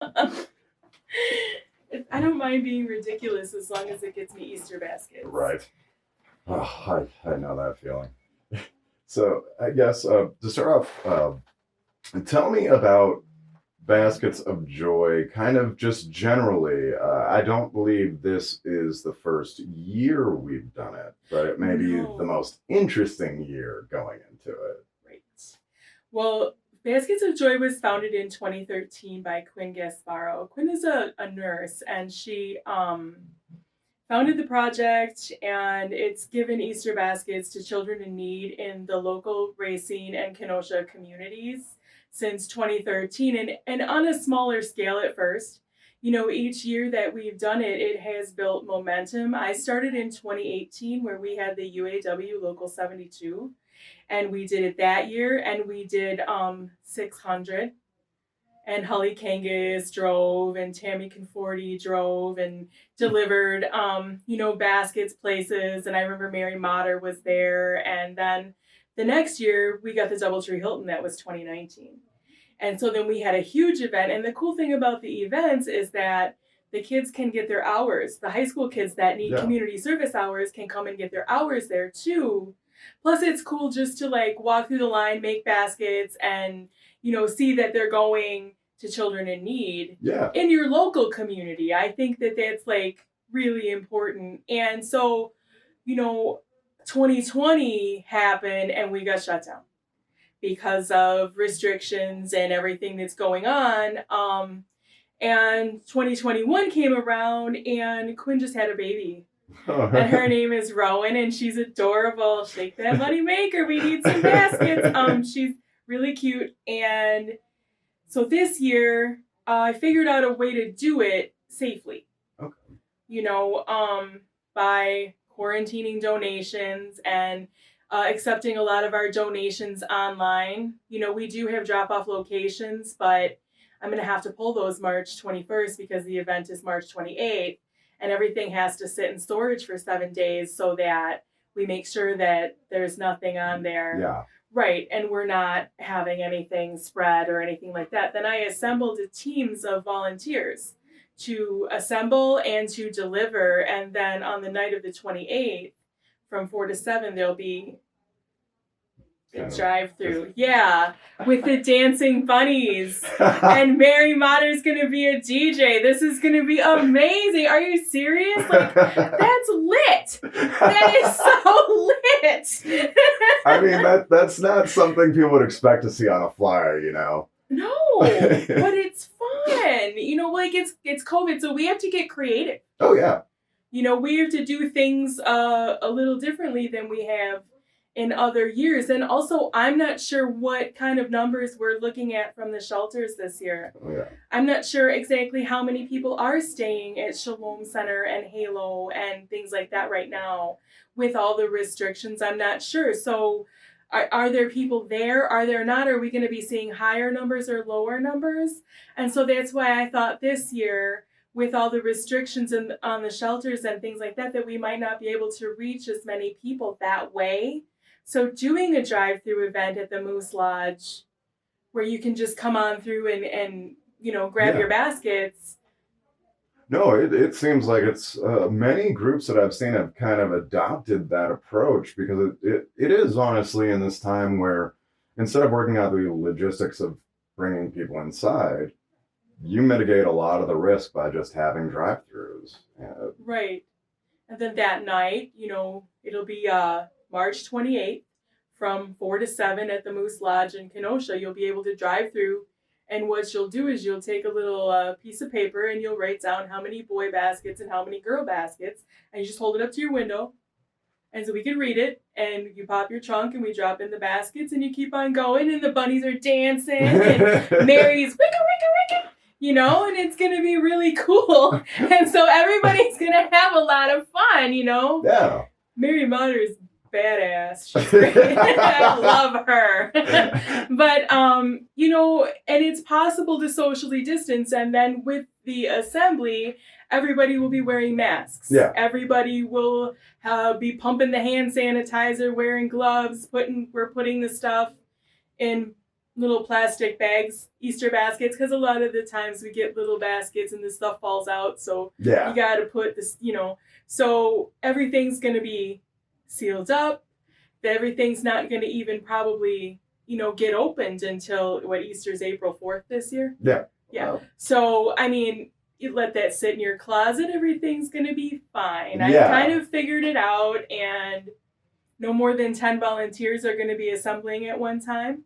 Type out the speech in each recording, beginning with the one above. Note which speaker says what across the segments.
Speaker 1: I don't mind being ridiculous as long as it gets me Easter baskets.
Speaker 2: Right. Oh, I know that feeling. So I guess to start off, tell me about Baskets of Joy, kind of just generally. I don't believe this is the first year we've done it, but it may be the most interesting year going into it.
Speaker 1: Right. Well, Baskets of Joy was founded in 2013 by Quinn Gasparo. Quinn is a nurse, and she founded the project, and it's given Easter baskets to children in need in the local Racine and Kenosha communities since 2013, and on a smaller scale at first. Each year that we've done it, it has built momentum. I started in 2018 where we had the UAW Local 72, and we did it that year, and we did 600. And Holly Kangas drove, and Tammy Conforti drove and delivered, baskets places. And I remember Mary Motter was there. And then the next year, we got the Doubletree Hilton. That was 2019. And so then we had a huge event. And the cool thing about the events is that the kids can get their hours. The high school kids that need community service hours can come and get their hours there too. Plus, it's cool just to walk through the line, make baskets, and see that they're going to children in need in your local community. I think that that's really important. And so, 2020 happened and we got shut down because of restrictions and everything that's going on. And 2021 came around and Quinn just had a baby. And her name is Rowan, and she's adorable. Shake that money maker. We need some baskets. She's really cute. And so this year, I figured out a way to do it safely.
Speaker 2: Okay.
Speaker 1: By quarantining donations and accepting a lot of our donations online. We do have drop-off locations, but I'm going to have to pull those March 21st because the event is March 28th. And everything has to sit in storage for 7 days so that we make sure that there's nothing on there.
Speaker 2: Yeah.
Speaker 1: Right. And we're not having anything spread or anything like that. Then I assembled teams of volunteers to assemble and to deliver. And then on the night of the 28th, from 4 to 7, there'll be a drive-through. Yeah, with the dancing bunnies. And Mary Motter's going to be a DJ. This is going to be amazing. Are you serious? That's lit. That is so lit.
Speaker 2: I mean, that's not something people would expect to see on a flyer,
Speaker 1: No, but it's fun. It's COVID, so we have to get creative.
Speaker 2: Oh, yeah.
Speaker 1: We have to do things a little differently than we have in other years. And also, I'm not sure what kind of numbers we're looking at from the shelters this year.
Speaker 2: Oh, yeah.
Speaker 1: I'm not sure exactly how many people are staying at Shalom Center and Halo and things like that right now with all the restrictions. I'm not sure. So are there people there? Are there not? Are we going to be seeing higher numbers or lower numbers? And so that's why I thought this year, with all the restrictions on the shelters and things like that, that we might not be able to reach as many people that way. So doing a drive-through event at the Moose Lodge where you can just come on through and grab your baskets.
Speaker 2: No, it seems like it's many groups that I've seen have kind of adopted that approach because it is honestly in this time where instead of working out the logistics of bringing people inside, you mitigate a lot of the risk by just having drive-throughs.
Speaker 1: Right. And then that night, it'll be March 28th from 4 to 7 at the Moose Lodge in Kenosha. You'll be able to drive through, and what you'll do is you'll take a little piece of paper and you'll write down how many boy baskets and how many girl baskets, and you just hold it up to your window, and so we can read it, and you pop your trunk and we drop in the baskets, and you keep on going, and the bunnies are dancing, and Mary's wicka, wicka, wicka, and it's going to be really cool. And so everybody's going to have a lot of fun,
Speaker 2: Yeah.
Speaker 1: Mary Motter's badass. She's great. I love her. But, and it's possible to socially distance. And then with the assembly, everybody will be wearing masks.
Speaker 2: Yeah.
Speaker 1: Everybody will be pumping the hand sanitizer, wearing gloves, we're putting the stuff in, little plastic bags, Easter baskets, because a lot of the times we get little baskets and the stuff falls out. So
Speaker 2: Yeah.
Speaker 1: you got to put this, so everything's going to be sealed up. Everything's not going to even probably, get opened until Easter's April 4th this year.
Speaker 2: Yeah.
Speaker 1: Yeah. So, I mean, you let that sit in your closet, everything's going to be fine.
Speaker 2: Yeah.
Speaker 1: I kind of figured it out, and no more than 10 volunteers are going to be assembling at one time.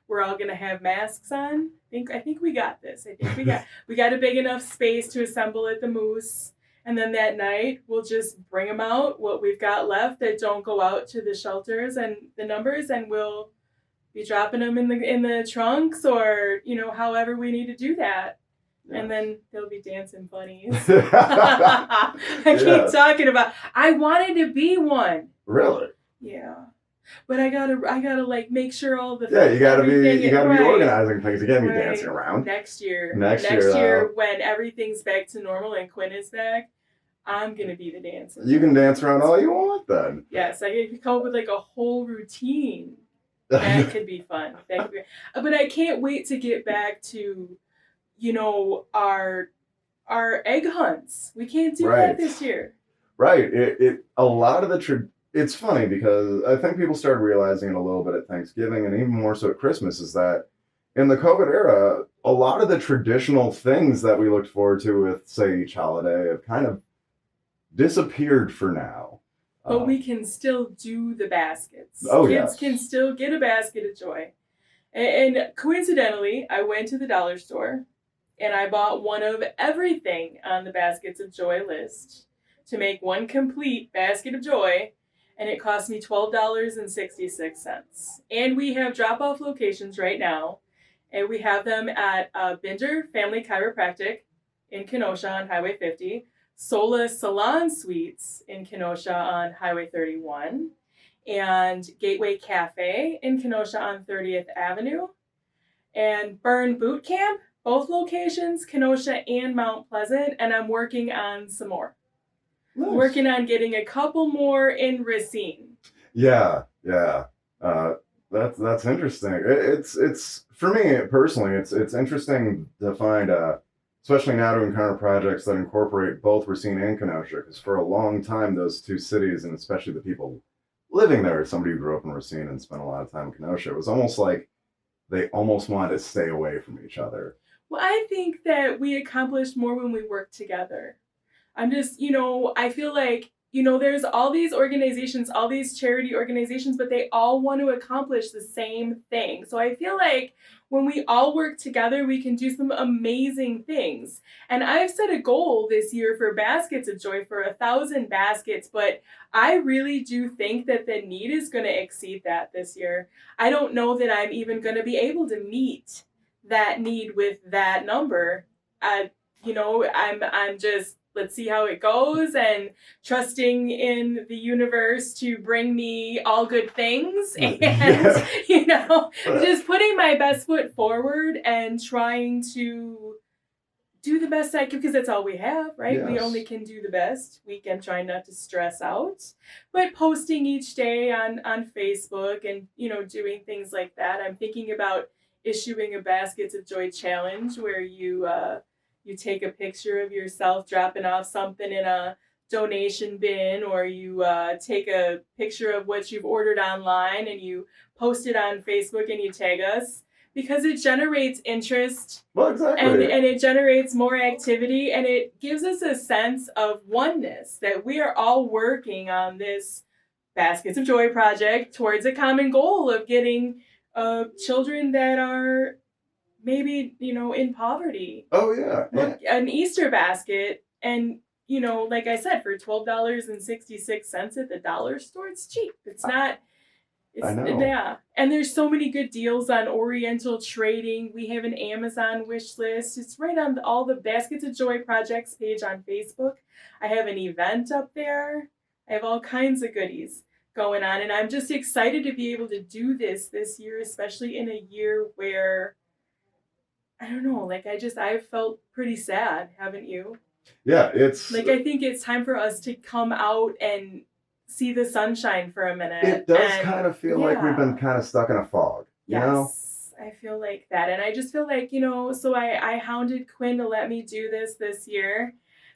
Speaker 1: We're all going to have masks on. I think we got this. I think we got a big enough space to assemble at the Moose. And then that night, we'll just bring them out, what we've got left that don't go out to the shelters and the numbers, and we'll be dropping them in the trunks, or, however we need to do that. Yes. And then there'll be dancing bunnies. I keep talking about, I wanted to be one.
Speaker 2: Really?
Speaker 1: Yeah. But I gotta like make sure all the
Speaker 2: you gotta be organizing things. You can't be dancing around.
Speaker 1: Next year when everything's back to normal and Quinn is back, I'm gonna be the dancer.
Speaker 2: You can dance around all you want then.
Speaker 1: Yes, I can come up with like a whole routine. That could be fun. But I can't wait to get back to, our egg hunts. We can't do that this year.
Speaker 2: Right. A lot of the it's funny because I think people started realizing it a little bit at Thanksgiving and even more so at Christmas, is that in the COVID era, a lot of the traditional things that we looked forward to with, say, each holiday have kind of disappeared for now.
Speaker 1: But we can still do the baskets.
Speaker 2: Kids
Speaker 1: can still get a basket of joy. And coincidentally, I went to the dollar store and I bought one of everything on the Baskets of Joy list to make one complete basket of joy. And it cost me $12.66. And we have drop-off locations right now. And we have them at Binder Family Chiropractic in Kenosha on Highway 50, Sola Salon Suites in Kenosha on Highway 31, and Gateway Cafe in Kenosha on 30th Avenue, and Burn Boot Camp, both locations, Kenosha and Mount Pleasant, and I'm working on some more. Nice. Working on getting a couple more in Racine.
Speaker 2: Yeah. That's interesting. It's for me personally, it's interesting to find, especially now to encounter projects that incorporate both Racine and Kenosha, because for a long time those two cities, and especially the people living there, somebody who grew up in Racine and spent a lot of time in Kenosha, it was almost like they almost wanted to stay away from each other.
Speaker 1: Well, I think that we accomplished more when we worked together. I'm just, I feel like, there's all these organizations, all these charity organizations, but they all want to accomplish the same thing. So I feel like when we all work together, we can do some amazing things. And I've set a goal this year for Baskets of Joy for 1,000 baskets, but I really do think that the need is going to exceed that this year. I don't know that I'm even going to be able to meet that need with that number. I'm just, let's see how it goes, and trusting in the universe to bring me all good things, and just putting my best foot forward and trying to do the best I can, because that's all we have, right? Yes. We only can do the best. We can try not to stress out, but posting each day on Facebook and doing things like that. I'm thinking about issuing a Baskets of Joy challenge where you take a picture of yourself dropping off something in a donation bin, or you take a picture of what you've ordered online and you post it on Facebook and you tag us, because it generates interest.
Speaker 2: Well, exactly.
Speaker 1: And it generates more activity, and it gives us a sense of oneness, that we are all working on this Baskets of Joy project towards a common goal of getting children that are maybe, in poverty.
Speaker 2: Oh, yeah.
Speaker 1: Look, an Easter basket, and, like I said, for $12.66 at the dollar store, it's cheap. It's not.
Speaker 2: I know.
Speaker 1: Yeah. And there's so many good deals on Oriental Trading. We have an Amazon wish list. It's right on all the Baskets of Joy projects page on Facebook. I have an event up there. I have all kinds of goodies going on. And I'm just excited to be able to do this year, especially in a year where, I don't know, I've felt pretty sad, haven't you?
Speaker 2: Yeah, it's...
Speaker 1: I think it's time for us to come out and see the sunshine for a minute.
Speaker 2: It does kind of feel like we've been kind of stuck in a fog, you know?
Speaker 1: I feel like that. And I just feel like, so I hounded Quinn to let me do this year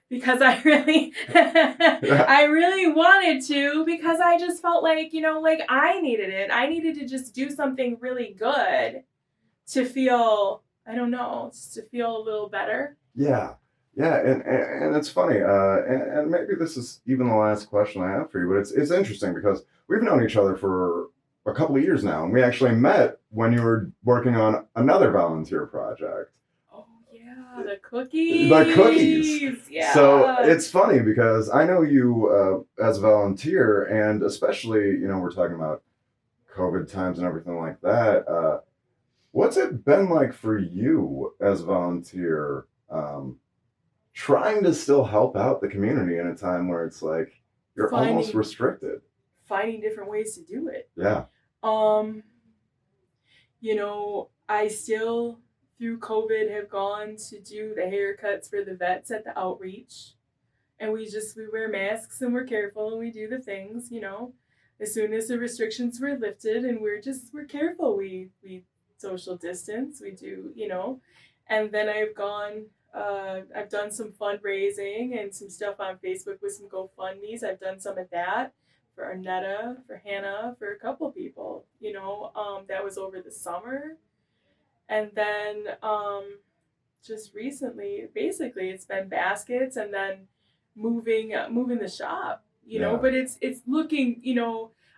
Speaker 1: because I really, I really wanted to, because I just felt like, like I needed it. I needed to just do something really good to feel, I don't know, just to feel a little better.
Speaker 2: Yeah. Yeah, and it's funny, and maybe this is even the last question I have for you, but it's interesting because we've known each other for a couple of years now, and we actually met when you were working on another volunteer project.
Speaker 1: Oh yeah, the cookies.
Speaker 2: The cookies.
Speaker 1: Yeah.
Speaker 2: So it's funny because I know you as a volunteer, and especially, we're talking about COVID times and everything like that. What's it been like for you as a volunteer, trying to still help out the community in a time where it's like you're almost restricted?
Speaker 1: Finding different ways to do it.
Speaker 2: Yeah.
Speaker 1: I still, through COVID, have gone to do the haircuts for the vets at the outreach. And we wear masks and we're careful and we do the things, as soon as the restrictions were lifted, and we're careful. We social distance, we do, and then I've done some fundraising and some stuff on Facebook with some GoFundMe's. I've done some of that for Arnetta, for Hannah, for a couple people, that was over the summer. And then just recently, basically it's been baskets and then moving the shop, but it's looking,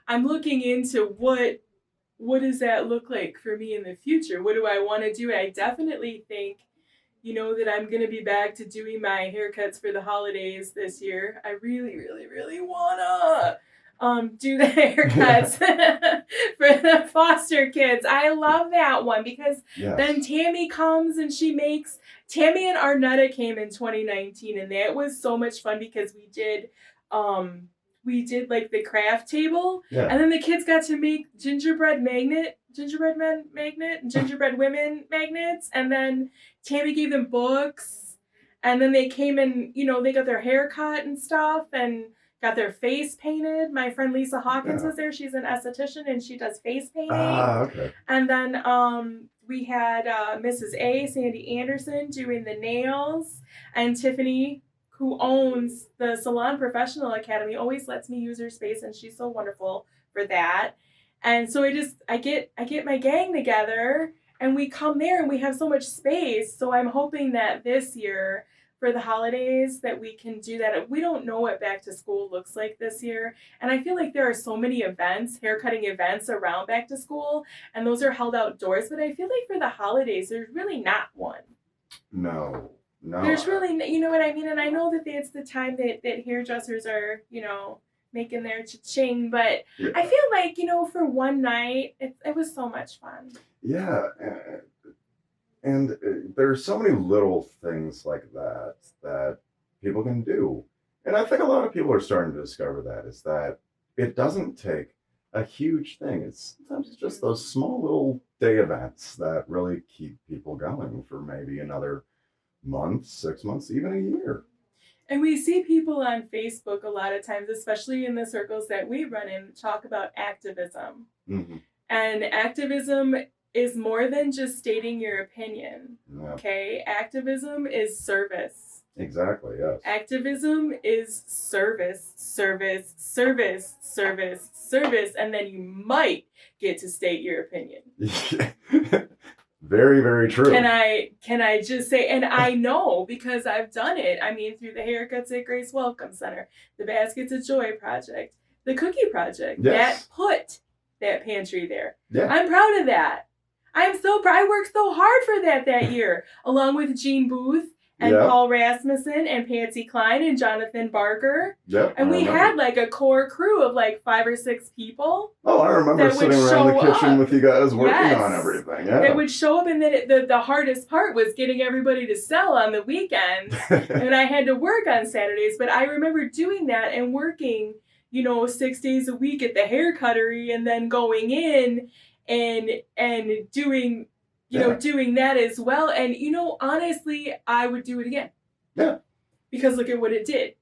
Speaker 1: I'm looking into what does that look like for me in the future? What do I want to do? I definitely think, that I'm going to be back to doing my haircuts for the holidays this year. I really, really, really want to do the haircuts for the foster kids. I love that one because then Tammy comes and Tammy and Arnetta came in 2019, and that was so much fun because we did like the craft table, and then the kids got to make gingerbread men magnet, and gingerbread women magnets, and then Tammy gave them books, and then they came and they got their hair cut and stuff and got their face painted. My friend Lisa Hawkins was there. She's an esthetician and she does face painting.
Speaker 2: Okay.
Speaker 1: And then we had Mrs. A, Sandy Anderson, doing the nails, and Tiffany, who owns the Salon Professional Academy, always lets me use her space, and she's so wonderful for that. And so I get my gang together, and we come there, and we have so much space. So I'm hoping that this year, for the holidays, that we can do that. We don't know what back to school looks like this year, and I feel like there are so many events, haircutting events around back to school, and those are held outdoors. But I feel like for the holidays, there's really not one.
Speaker 2: No.
Speaker 1: There's really, you know what I mean? And I know that it's the time that hairdressers are, making their cha-ching, but I feel like, for one night, it was so much fun.
Speaker 2: Yeah. And there's so many little things like that people can do. And I think a lot of people are starting to discover is that it doesn't take a huge thing. Sometimes it's just those small little day events that really keep people going for maybe another month, 6 months, even a year.
Speaker 1: And we see people on Facebook a lot of times, especially in the circles that we run in, talk about activism. Mm-hmm. And activism is more than just stating your opinion. Yeah. Okay? Activism is service.
Speaker 2: Exactly, yes.
Speaker 1: Activism is service, service, service, service, service, and then you might get to state your opinion.
Speaker 2: Very, very true.
Speaker 1: Can I just say, and I know because I've done it. I mean, through the Haircuts at Grace Welcome Center, the Baskets of Joy Project, the Cookie Project, that put that pantry there. Yeah. I'm proud of that. I'm so proud. I worked so hard for that year, along with Jean Booth and Paul Rasmussen and Patsy Klein and Jonathan Barker. Yep, and we had like a core crew of like 5 or 6 people.
Speaker 2: Oh, I remember sitting around the kitchen with you guys working on everything. Yeah.
Speaker 1: That would show up, and then the hardest part was getting everybody to sell on the weekends. And I had to work on Saturdays, but I remember doing that and working, 6 days a week at the hair cuttery, and then going in and doing doing that as well. And, honestly, I would do it again. Yeah. Because look at what it did.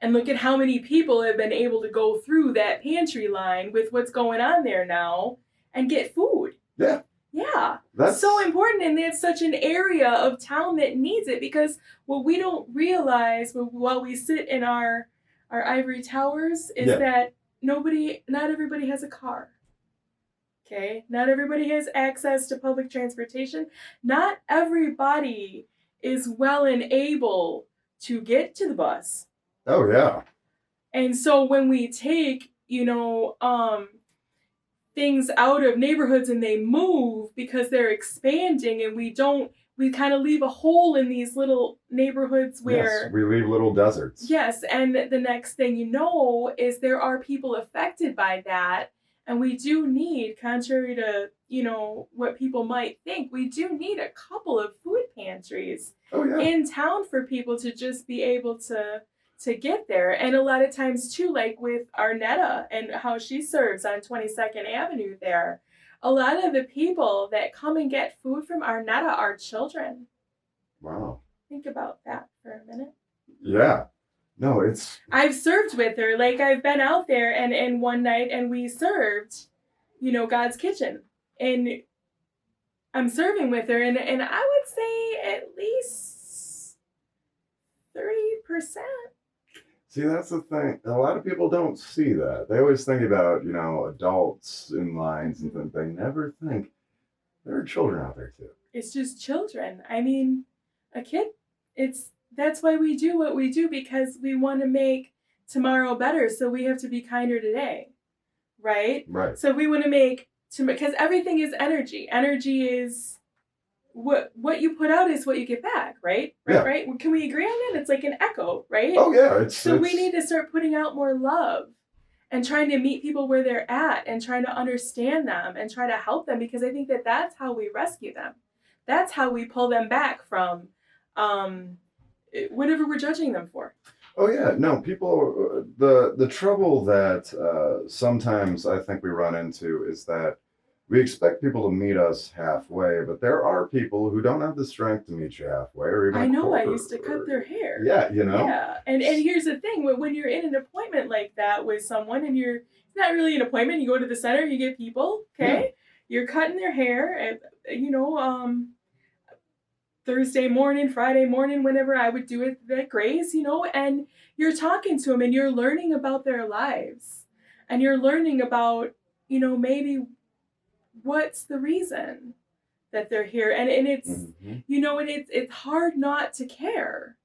Speaker 1: And look at how many people have been able to go through that pantry line with what's going on there now and get food.
Speaker 2: Yeah.
Speaker 1: Yeah.
Speaker 2: That's
Speaker 1: So important, and it's such an area of town that needs it, because what we don't realize while we sit in our ivory towers is
Speaker 2: yeah.
Speaker 1: that not everybody has a car. Okay? Not everybody has access to public transportation. Not everybody is well and able to get to the bus.
Speaker 2: Oh yeah.
Speaker 1: And so when we take, things out of neighborhoods and they move because they're expanding, and we kind of leave a hole in these little neighborhoods
Speaker 2: Yes,
Speaker 1: where,
Speaker 2: we leave little deserts.
Speaker 1: yes, and the next thing you know is there are people affected by that. And we do need, contrary to, what people might think, we do need a couple of food pantries
Speaker 2: Oh yeah.
Speaker 1: in town for people to just be able to get there. And a lot of times too, like with Arnetta and how she serves on 22nd Avenue there, a lot of the people that come and get food from Arnetta are children.
Speaker 2: Wow.
Speaker 1: Think about that for a minute.
Speaker 2: Yeah. No, it's
Speaker 1: I've served with her. Like, I've been out there and one night and we served, God's Kitchen. And I'm serving with her, and I would say at least 30%.
Speaker 2: see that's the thing. A lot of people don't see that. They always think about, adults in lines and things. They never think there are children out there too.
Speaker 1: It's just children. I mean, a kid, that's why we do what we do, because we want to make tomorrow better, so we have to be kinder today. Right?
Speaker 2: Right.
Speaker 1: So we want to make, because everything is energy. Energy is what you put out is what you get back, right?
Speaker 2: Yeah.
Speaker 1: Right? Can we agree on that? It's like an echo, right?
Speaker 2: Oh yeah.
Speaker 1: So we need to start putting out more love and trying to meet people where they're at and trying to understand them and try to help them, because I think that that's how we rescue them. That's how we pull them back from whatever we're judging them for.
Speaker 2: Oh yeah, no, people. The trouble that sometimes I think we run into is that we expect people to meet us halfway, but there are people who don't have the strength to meet you halfway, or even.
Speaker 1: I know. I used to cut their hair.
Speaker 2: Yeah,
Speaker 1: Yeah, and here's the thing: when you're in an appointment like that with someone, and it's not really an appointment, you go to the center, you get people. Okay, yeah. You're cutting their hair, and Thursday morning, Friday morning, whenever I would do it at Grace, and you're talking to them and you're learning about their lives, and you're learning about, maybe what's the reason that they're here. And it's, and it's hard not to care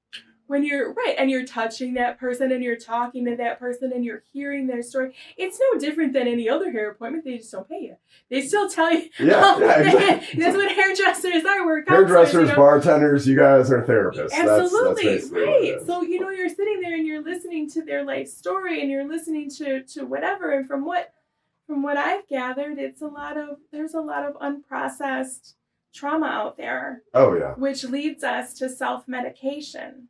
Speaker 1: when you're right and you're touching that person and you're talking to that person and you're hearing their story. It's no different than any other hair appointment. They just don't pay you. They still tell you.
Speaker 2: Yeah, exactly.
Speaker 1: That's what hairdressers are. We're
Speaker 2: hairdressers, bartenders. You guys are therapists.
Speaker 1: Absolutely.
Speaker 2: That's
Speaker 1: right. So you're sitting there and you're listening to their life story and you're listening to whatever. And from what I've gathered, there's a lot of unprocessed trauma out there.
Speaker 2: Oh yeah.
Speaker 1: Which leads us to self-medication,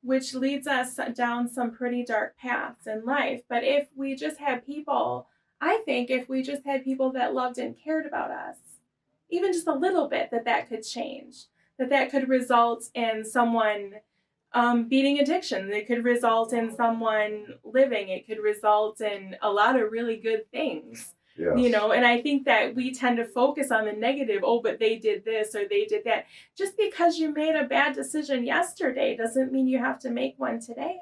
Speaker 1: which leads us down some pretty dark paths in life. But if we just had people, I think if we just had people that loved and cared about us, even just a little bit, that could change, that could result in someone beating addiction. It could result in someone living. It could result in a lot of really good things.
Speaker 2: Yes.
Speaker 1: And I think that we tend to focus on the negative. Oh, but they did this or they did that. Just because you made a bad decision yesterday doesn't mean you have to make one today.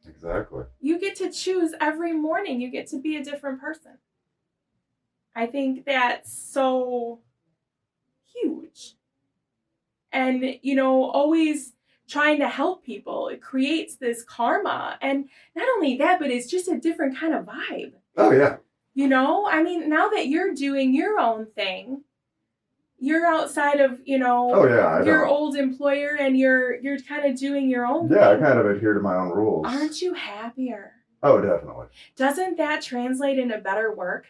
Speaker 2: Exactly.
Speaker 1: You get to choose every morning. You get to be a different person. I think that's so huge. And, always trying to help people. It creates this karma. And not only that, but it's just a different kind of vibe.
Speaker 2: Oh, yeah.
Speaker 1: Now that you're doing your own thing, you're outside of, your old employer and you're kind of doing your own thing.
Speaker 2: Yeah, I kind of adhere to my own rules.
Speaker 1: Aren't you happier?
Speaker 2: Oh, definitely.
Speaker 1: Doesn't that translate into better work?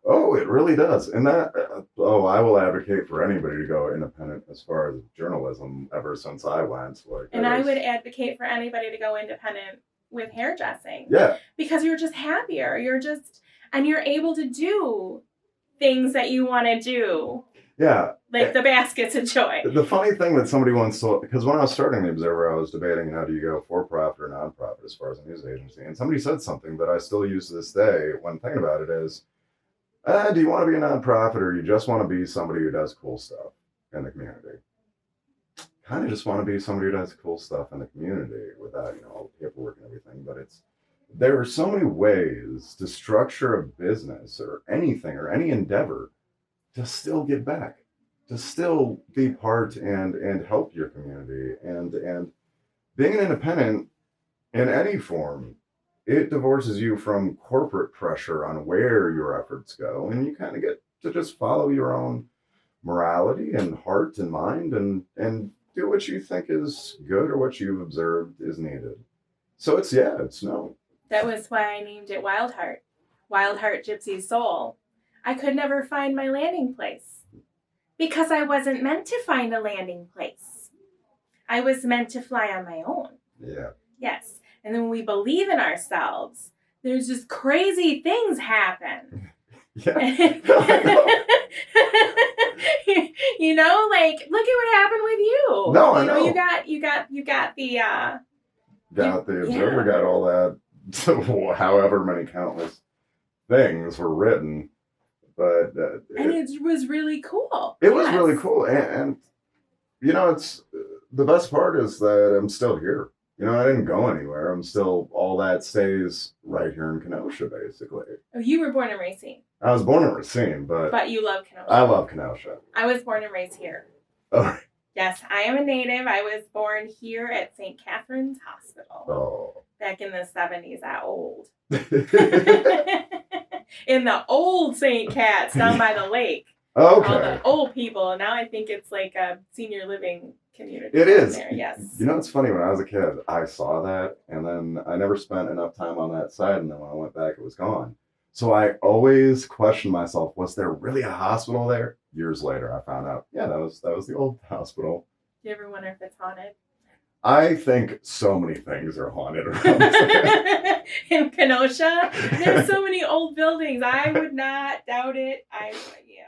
Speaker 2: Oh, it really does. And that, I will advocate for anybody to go independent as far as journalism ever since I went.
Speaker 1: I would advocate for anybody to go independent with hairdressing.
Speaker 2: Yeah.
Speaker 1: Because you're just happier. And you're able to do things that you want to do.
Speaker 2: Yeah.
Speaker 1: Like the baskets of joy.
Speaker 2: The funny thing that somebody once told, because when I was starting the Observer, I was debating how do you go for profit or non-profit as far as a news agency. And somebody said something that I still use to this day when thinking about it is, Do you want to be a nonprofit, or you just want to be somebody who does cool stuff in the community? Kind of just want to be somebody who does cool stuff in the community without, all the paperwork and everything. But there are so many ways to structure a business or anything or any endeavor to still give back, to still be part and help your community. And being an independent in any form, it divorces you from corporate pressure on where your efforts go, and you kind of get to just follow your own morality and heart and mind, and do what you think is good or what you've observed is needed. So it's no.
Speaker 1: That was why I named it Wild Heart. Wild Heart Gypsy Soul. I could never find my landing place because I wasn't meant to find a landing place. I was meant to fly on my own.
Speaker 2: Yeah.
Speaker 1: Yes. And then when we believe in ourselves, there's just crazy things happen.
Speaker 2: Yeah.
Speaker 1: Like look at what happened with you.
Speaker 2: No, I know.
Speaker 1: You got the
Speaker 2: Got the Observer, got all that, however many countless things were written, but
Speaker 1: and it was really cool.
Speaker 2: It was really cool, and it's the best part is that I'm still here. I didn't go anywhere. I'm still, all that stays right here in Kenosha, basically.
Speaker 1: Oh, you were born in Racine.
Speaker 2: I was born in Racine, but
Speaker 1: you love Kenosha.
Speaker 2: I love Kenosha.
Speaker 1: I was born and raised here.
Speaker 2: Oh.
Speaker 1: Yes, I am a native. I was born here at St. Catherine's Hospital.
Speaker 2: Oh.
Speaker 1: Back in the 70s, that old. In the old St. Cat's down by the lake.
Speaker 2: Okay.
Speaker 1: All the old people. And now I think it's like a senior living community.
Speaker 2: It is.
Speaker 1: There. Yes.
Speaker 2: It's funny. When I was a kid, I saw that, and then I never spent enough time on that side, and then when I went back, it was gone. So I always questioned myself, was there really a hospital there? Years later, I found out, yeah, that was the old hospital.
Speaker 1: Do you ever wonder if it's haunted?
Speaker 2: I think so many things are haunted around there.
Speaker 1: In Kenosha, there's so many old buildings. I would not doubt it. Yeah.